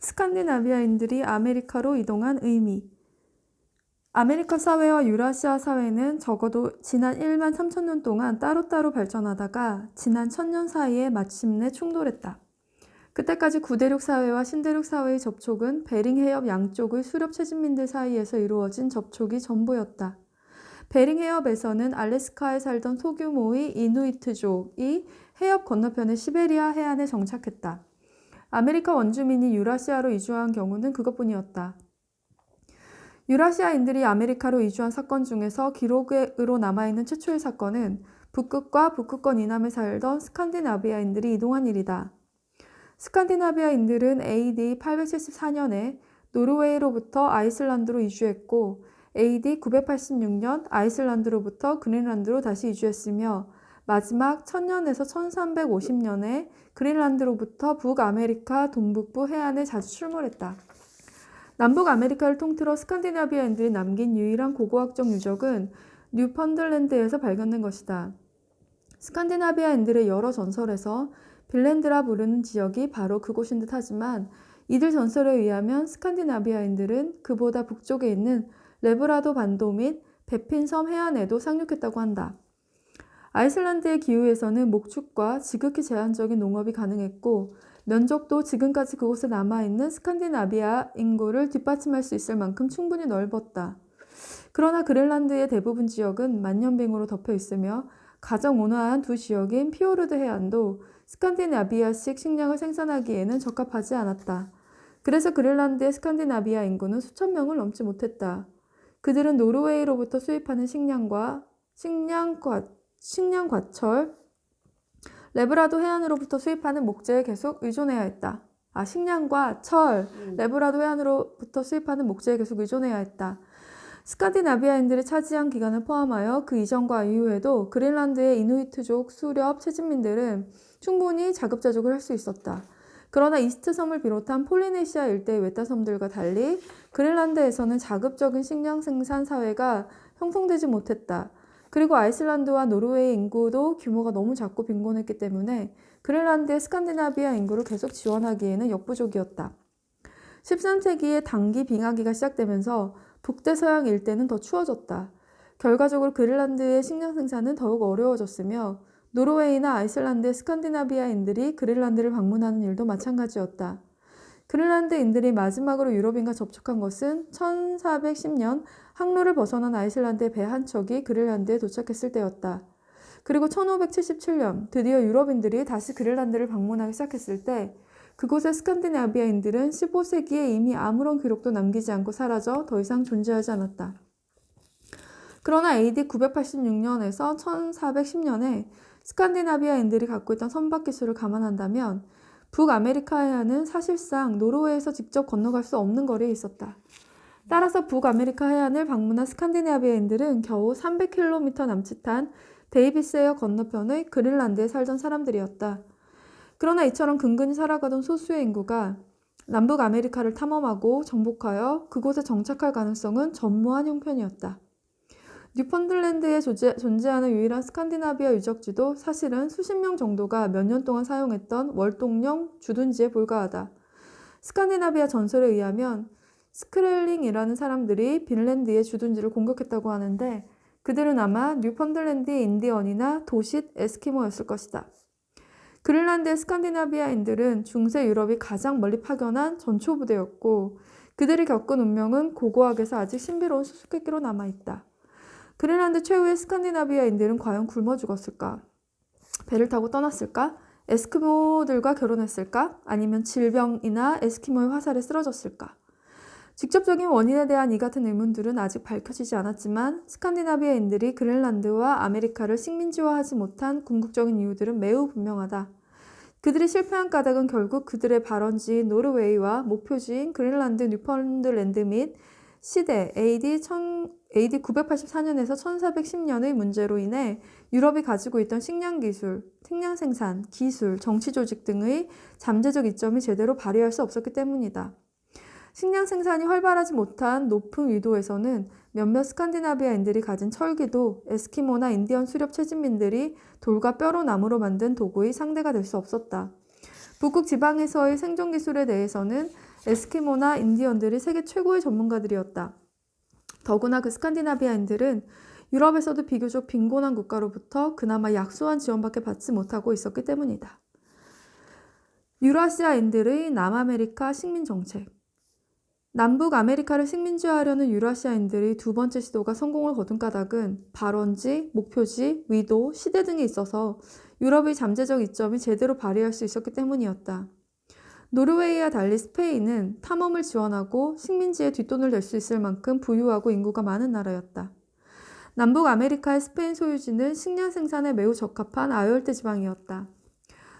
스칸디나비아인들이 아메리카로 이동한 의미. 아메리카 사회와 유라시아 사회는 적어도 지난 1만 3천 년 동안 따로따로 발전하다가 지난 1000년 사이에 마침내 충돌했다. 그때까지 구대륙 사회와 신대륙 사회의 접촉은 베링 해협 양쪽의 수렵 채집민들 사이에서 이루어진 접촉이 전부였다. 베링 해협에서는 알래스카에 살던 소규모의 이누이트족이 해협 건너편의 시베리아 해안에 정착했다. 아메리카 원주민이 유라시아로 이주한 경우는 그것뿐이었다. 유라시아인들이 아메리카로 이주한 사건 중에서 기록으로 남아있는 최초의 사건은 북극과 북극권 이남에 살던 스칸디나비아인들이 이동한 일이다. 스칸디나비아인들은 AD 874년에 노르웨이로부터 아이슬란드로 이주했고 AD 986년 아이슬란드로부터 그린란드로 다시 이주했으며 마지막 1000년에서 1350년에 그린란드로부터 북아메리카 동북부 해안에 자주 출몰했다. 남북 아메리카를 통틀어 스칸디나비아인들이 남긴 유일한 고고학적 유적은 뉴펀들랜드에서 발견된 것이다. 스칸디나비아인들의 여러 전설에서 빈란드라 부르는 지역이 바로 그곳인 듯 하지만 이들 전설에 의하면 스칸디나비아인들은 그보다 북쪽에 있는 레브라도 반도 및 베핀섬 해안에도 상륙했다고 한다. 아이슬란드의 기후에서는 목축과 지극히 제한적인 농업이 가능했고 면적도 지금까지 그곳에 남아있는 스칸디나비아 인구를 뒷받침할 수 있을 만큼 충분히 넓었다. 그러나 그린란드의 대부분 지역은 만년빙으로 덮여 있으며 가장 온화한 두 지역인 피오르드 해안도 스칸디나비아식 식량을 생산하기에는 적합하지 않았다. 그래서 그린란드의 스칸디나비아 인구는 수천 명을 넘지 못했다. 그들은 노르웨이로부터 수입하는 식량과철, 레브라도 해안으로부터 수입하는 목재에 계속 의존해야 했다. 식량과 철, 레브라도 해안으로부터 수입하는 목재에 계속 의존해야 했다. 스칸디나비아인들이 차지한 기간을 포함하여 그 이전과 이후에도 그린란드의 이누이트족 수렵 채집민들은 충분히 자급자족을 할 수 있었다. 그러나 이스트섬을 비롯한 폴리네시아 일대의 외딴섬들과 달리 그린란드에서는 자급적인 식량 생산 사회가 형성되지 못했다. 그리고 아이슬란드와 노르웨이 인구도 규모가 너무 작고 빈곤했기 때문에 그린란드의 스칸디나비아 인구를 계속 지원하기에는 역부족이었다. 13세기에 단기 빙하기가 시작되면서 북대서양 일대는 더 추워졌다. 결과적으로 그린란드의 식량 생산은 더욱 어려워졌으며 노르웨이나 아이슬란드의 스칸디나비아인들이 그린란드를 방문하는 일도 마찬가지였다. 그린란드인들이 마지막으로 유럽인과 접촉한 것은 1410년 항로를 벗어난 아이슬란드의 배 한 척이 그린란드에 도착했을 때였다. 그리고 1577년 드디어 유럽인들이 다시 그린란드를 방문하기 시작했을 때 그곳의 스칸디나비아인들은 15세기에 이미 아무런 기록도 남기지 않고 사라져 더 이상 존재하지 않았다. 그러나 AD 986년에서 1410년에 스칸디나비아인들이 갖고 있던 선박 기술을 감안한다면 북아메리카 해안은 사실상 노르웨이에서 직접 건너갈 수 없는 거리에 있었다. 따라서 북아메리카 해안을 방문한 스칸디나비아인들은 겨우 300km 남짓한 데이비스해협 건너편의 그린란드에 살던 사람들이었다. 그러나 이처럼 근근히 살아가던 소수의 인구가 남북 아메리카를 탐험하고 정복하여 그곳에 정착할 가능성은 전무한 형편이었다. 뉴펀들랜드에 존재하는 유일한 스칸디나비아 유적지도 사실은 수십 명 정도가 몇 년 동안 사용했던 월동령 주둔지에 불과하다. 스칸디나비아 전설에 의하면 스크렐링이라는 사람들이 빈란드의 주둔지를 공격했다고 하는데 그들은 아마 뉴펀들랜드의 인디언이나 도싯 에스키모였을 것이다. 그린란드의 스칸디나비아인들은 중세 유럽이 가장 멀리 파견한 전초부대였고 그들이 겪은 운명은 고고학에서 아직 신비로운 수수께끼로 남아있다. 그린란드 최후의 스칸디나비아인들은 과연 굶어 죽었을까? 배를 타고 떠났을까? 에스키모들과 결혼했을까? 아니면 질병이나 에스키모의 화살에 쓰러졌을까? 직접적인 원인에 대한 이 같은 의문들은 아직 밝혀지지 않았지만 스칸디나비아인들이 그린란드와 아메리카를 식민지화하지 못한 궁극적인 이유들은 매우 분명하다. 그들이 실패한 까닭은 결국 그들의 발원지인 노르웨이와 목표지인 그린란드, 뉴펀들랜드 및 시대 AD 984년에서 1410년의 문제로 인해 유럽이 가지고 있던 식량 기술, 식량 생산, 기술, 정치 조직 등의 잠재적 이점이 제대로 발휘할 수 없었기 때문이다. 식량 생산이 활발하지 못한 높은 위도에서는 몇몇 스칸디나비아인들이 가진 철기도 에스키모나 인디언 수렵 채집민들이 돌과 뼈로 나무로 만든 도구의 상대가 될 수 없었다. 북극 지방에서의 생존 기술에 대해서는 에스키모나 인디언들이 세계 최고의 전문가들이었다. 더구나 그 스칸디나비아인들은 유럽에서도 비교적 빈곤한 국가로부터 그나마 약소한 지원밖에 받지 못하고 있었기 때문이다. 유라시아인들의 남아메리카 식민정책. 남북 아메리카를 식민지화하려는 유라시아인들의 두 번째 시도가 성공을 거둔 까닭은 발원지, 목표지, 위도, 시대 등에 있어서 유럽의 잠재적 이점이 제대로 발휘할 수 있었기 때문이었다. 노르웨이와 달리 스페인은 탐험을 지원하고 식민지에 뒷돈을 댈 수 있을 만큼 부유하고 인구가 많은 나라였다. 남북 아메리카의 스페인 소유지는 식량 생산에 매우 적합한 아열대 지방이었다.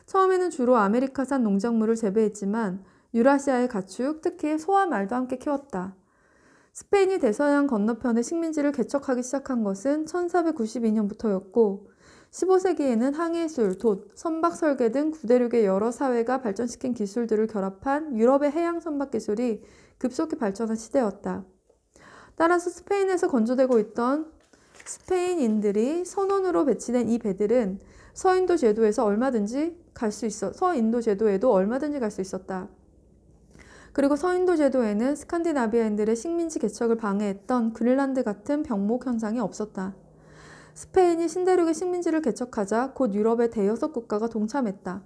처음에는 주로 아메리카산 농작물을 재배했지만 유라시아의 가축, 특히 소와 말도 함께 키웠다. 스페인이 대서양 건너편의 식민지를 개척하기 시작한 것은 1492년부터였고 15세기에는 항해술, 돛, 선박 설계 등 구대륙의 여러 사회가 발전시킨 기술들을 결합한 유럽의 해양 선박 기술이 급속히 발전한 시대였다. 따라서 스페인에서 건조되고 있던 스페인인들이 선원으로 배치된 이 배들은 서인도 제도에도 얼마든지 갈 수 있었다. 그리고 서인도 제도에는 스칸디나비아인들의 식민지 개척을 방해했던 그린란드 같은 병목 현상이 없었다. 스페인이 신대륙의 식민지를 개척하자 곧 유럽의 대여섯 국가가 동참했다.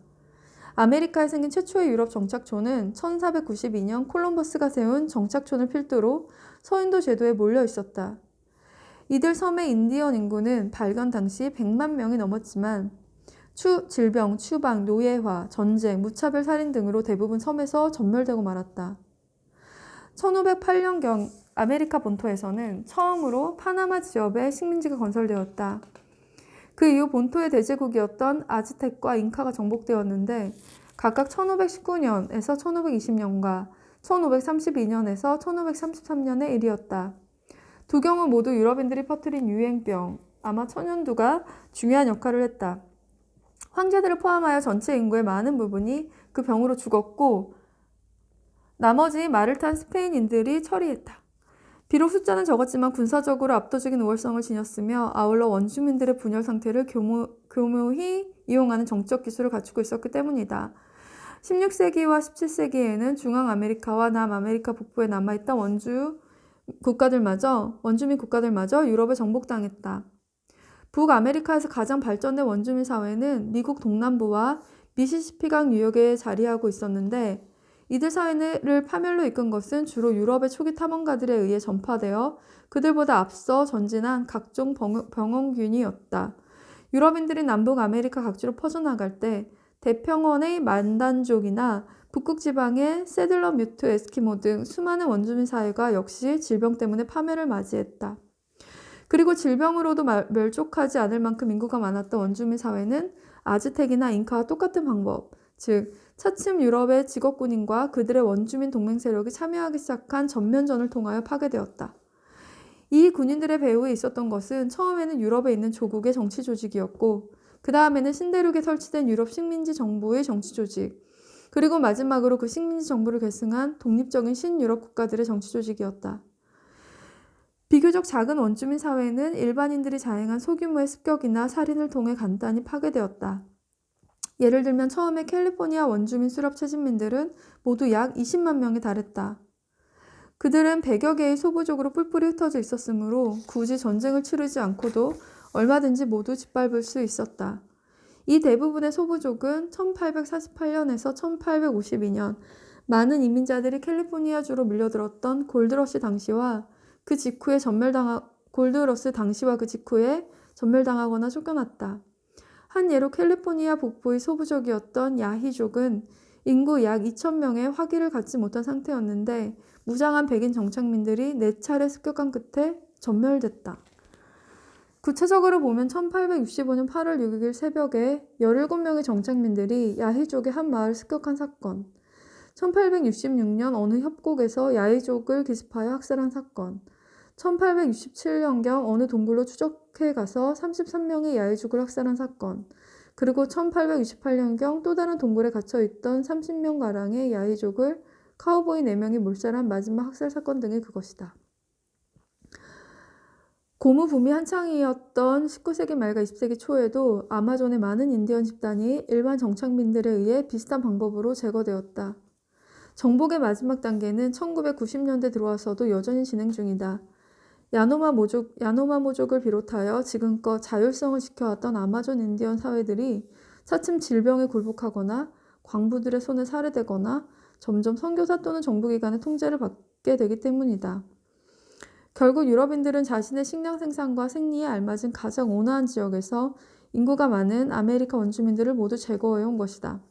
아메리카에 생긴 최초의 유럽 정착촌은 1492년 콜럼버스가 세운 정착촌을 필두로 서인도 제도에 몰려 있었다. 이들 섬의 인디언 인구는 발견 당시 100만 명이 넘었지만 질병, 추방, 노예화, 전쟁, 무차별 살인 등으로 대부분 섬에서 전멸되고 말았다. 1508년경 아메리카 본토에서는 처음으로 파나마 지역에 식민지가 건설되었다. 그 이후 본토의 대제국이었던 아즈텍과 잉카가 정복되었는데 각각 1519년에서 1520년과 1532년에서 1533년의 일이었다. 두 경우 모두 유럽인들이 퍼뜨린 유행병, 아마 천연두가 중요한 역할을 했다. 황제들을 포함하여 전체 인구의 많은 부분이 그 병으로 죽었고 나머지 말을 탄 스페인인들이 처리했다. 비록 숫자는 적었지만 군사적으로 압도적인 우월성을 지녔으며 아울러 원주민들의 분열 상태를 교묘히 이용하는 정적 기술을 갖추고 있었기 때문이다. 16세기와 17세기에는 중앙아메리카와 남아메리카 북부에 남아있던 원주민 국가들마저 유럽에 정복당했다. 북아메리카에서 가장 발전된 원주민 사회는 미국 동남부와 미시시피강 유역에 자리하고 있었는데 이들 사회를 파멸로 이끈 것은 주로 유럽의 초기 탐험가들에 의해 전파되어 그들보다 앞서 전진한 각종 병원균이었다. 유럽인들이 남북 아메리카 각지로 퍼져나갈 때 대평원의 만단족이나 북극지방의 세들러 뮤트 에스키모 등 수많은 원주민 사회가 역시 질병 때문에 파멸을 맞이했다. 그리고 질병으로도 멸족하지 않을 만큼 인구가 많았던 원주민 사회는 아즈텍이나 잉카와 똑같은 방법, 즉 차츰 유럽의 직업군인과 그들의 원주민 동맹 세력이 참여하기 시작한 전면전을 통하여 파괴되었다. 이 군인들의 배후에 있었던 것은 처음에는 유럽에 있는 조국의 정치 조직이었고 그 다음에는 신대륙에 설치된 유럽 식민지 정부의 정치 조직, 그리고 마지막으로 그 식민지 정부를 계승한 독립적인 신유럽 국가들의 정치 조직이었다. 비교적 작은 원주민 사회는 일반인들이 자행한 소규모의 습격이나 살인을 통해 간단히 파괴되었다. 예를 들면 처음에 캘리포니아 원주민 수렵 채집민들은 모두 약 20만 명에 달했다. 그들은 100여 개의 소부족으로 뿔뿔이 흩어져 있었으므로 굳이 전쟁을 치르지 않고도 얼마든지 모두 짓밟을 수 있었다. 이 대부분의 소부족은 1848년에서 1852년 많은 이민자들이 캘리포니아주로 밀려들었던 골드러시 당시와 그 직후에 전멸당하거나 쫓겨났다. 한 예로 캘리포니아 북부의 소부족이었던 야히족은 인구 약 2,000명의 화기를 갖지 못한 상태였는데 무장한 백인 정착민들이 4차례 습격한 끝에 전멸됐다. 구체적으로 보면 1865년 8월 6일 새벽에 17명의 정착민들이 야히족의 한 마을을 습격한 사건, 1866년 어느 협곡에서 야히족을 기습하여 학살한 사건, 1867년경 어느 동굴로 추적해 가서 33명의 야히족을 학살한 사건, 그리고 1868년경 또 다른 동굴에 갇혀있던 30명가량의 야히족을 카우보이 4명이 몰살한 마지막 학살 사건 등이 그것이다. 고무붐이 한창이었던 19세기 말과 20세기 초에도 아마존의 많은 인디언 집단이 일반 정착민들에 의해 비슷한 방법으로 제거되었다. 정복의 마지막 단계는 1990년대 들어와서도 여전히 진행 중이다. 야노마 모족을 비롯하여 지금껏 자율성을 지켜왔던 아마존 인디언 사회들이 차츰 질병에 굴복하거나 광부들의 손에 살해되거나 점점 선교사 또는 정부기관의 통제를 받게 되기 때문이다. 결국 유럽인들은 자신의 식량 생산과 생리에 알맞은 가장 온화한 지역에서 인구가 많은 아메리카 원주민들을 모두 제거해온 것이다.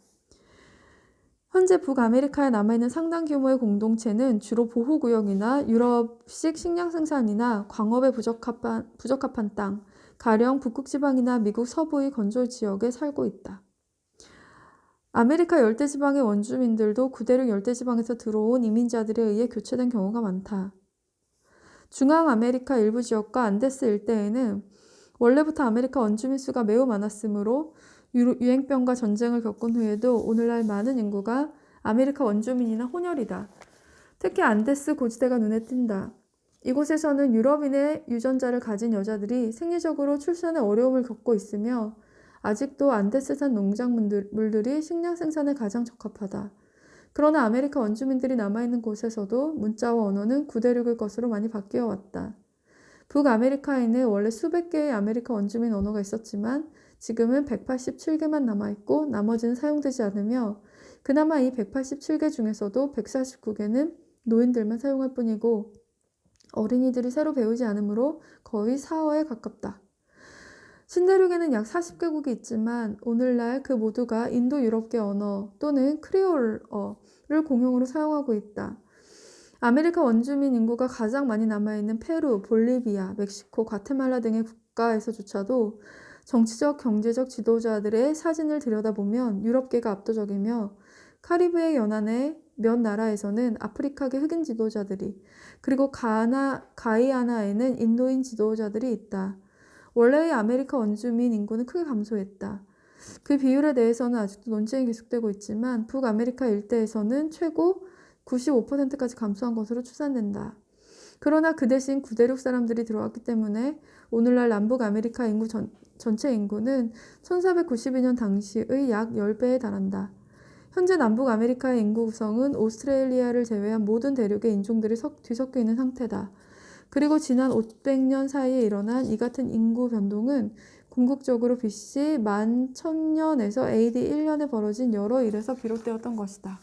현재 북아메리카에 남아있는 상당 규모의 공동체는 주로 보호구역이나 유럽식 식량 생산이나 광업에 부적합한 땅, 가령 북극지방이나 미국 서부의 건조 지역에 살고 있다. 아메리카 열대지방의 원주민들도 구대륙 열대지방에서 들어온 이민자들에 의해 교체된 경우가 많다. 중앙아메리카 일부 지역과 안데스 일대에는 원래부터 아메리카 원주민 수가 매우 많았으므로 유행병과 전쟁을 겪은 후에도 오늘날 많은 인구가 아메리카 원주민이나 혼혈이다. 특히 안데스 고지대가 눈에 띈다. 이곳에서는 유럽인의 유전자를 가진 여자들이 생리적으로 출산에 어려움을 겪고 있으며 아직도 안데스산 농작물들이 식량 생산에 가장 적합하다. 그러나 아메리카 원주민들이 남아있는 곳에서도 문자와 언어는 구대륙의 것으로 많이 바뀌어 왔다. 북아메리카에는 원래 수백 개의 아메리카 원주민 언어가 있었지만 지금은 187개만 남아있고 나머지는 사용되지 않으며 그나마 이 187개 중에서도 149개는 노인들만 사용할 뿐이고 어린이들이 새로 배우지 않으므로 거의 사어에 가깝다. 신대륙에는 약 40개국이 있지만 오늘날 그 모두가 인도 유럽계 언어 또는 크리올어를 공용으로 사용하고 있다. 아메리카 원주민 인구가 가장 많이 남아있는 페루, 볼리비아, 멕시코, 과테말라 등의 국가에서조차도 정치적, 경제적 지도자들의 사진을 들여다보면 유럽계가 압도적이며 카리브해 연안의 몇 나라에서는 아프리카계 흑인 지도자들이 그리고 가이아나에는 인도인 지도자들이 있다. 원래의 아메리카 원주민 인구는 크게 감소했다. 그 비율에 대해서는 아직도 논쟁이 계속되고 있지만 북아메리카 일대에서는 최고 95%까지 감소한 것으로 추산된다. 그러나 그 대신 구대륙 사람들이 들어왔기 때문에 오늘날 남북 아메리카 인구 전체 인구는 1492년 당시의 약 10배에 달한다. 현재 남북 아메리카의 인구 구성은 오스트레일리아를 제외한 모든 대륙의 인종들이 뒤섞여 있는 상태다. 그리고 지난 500년 사이에 일어난 이 같은 인구 변동은 궁극적으로 BC 11,000년에서 AD 1년에 벌어진 여러 일에서 비롯되었던 것이다.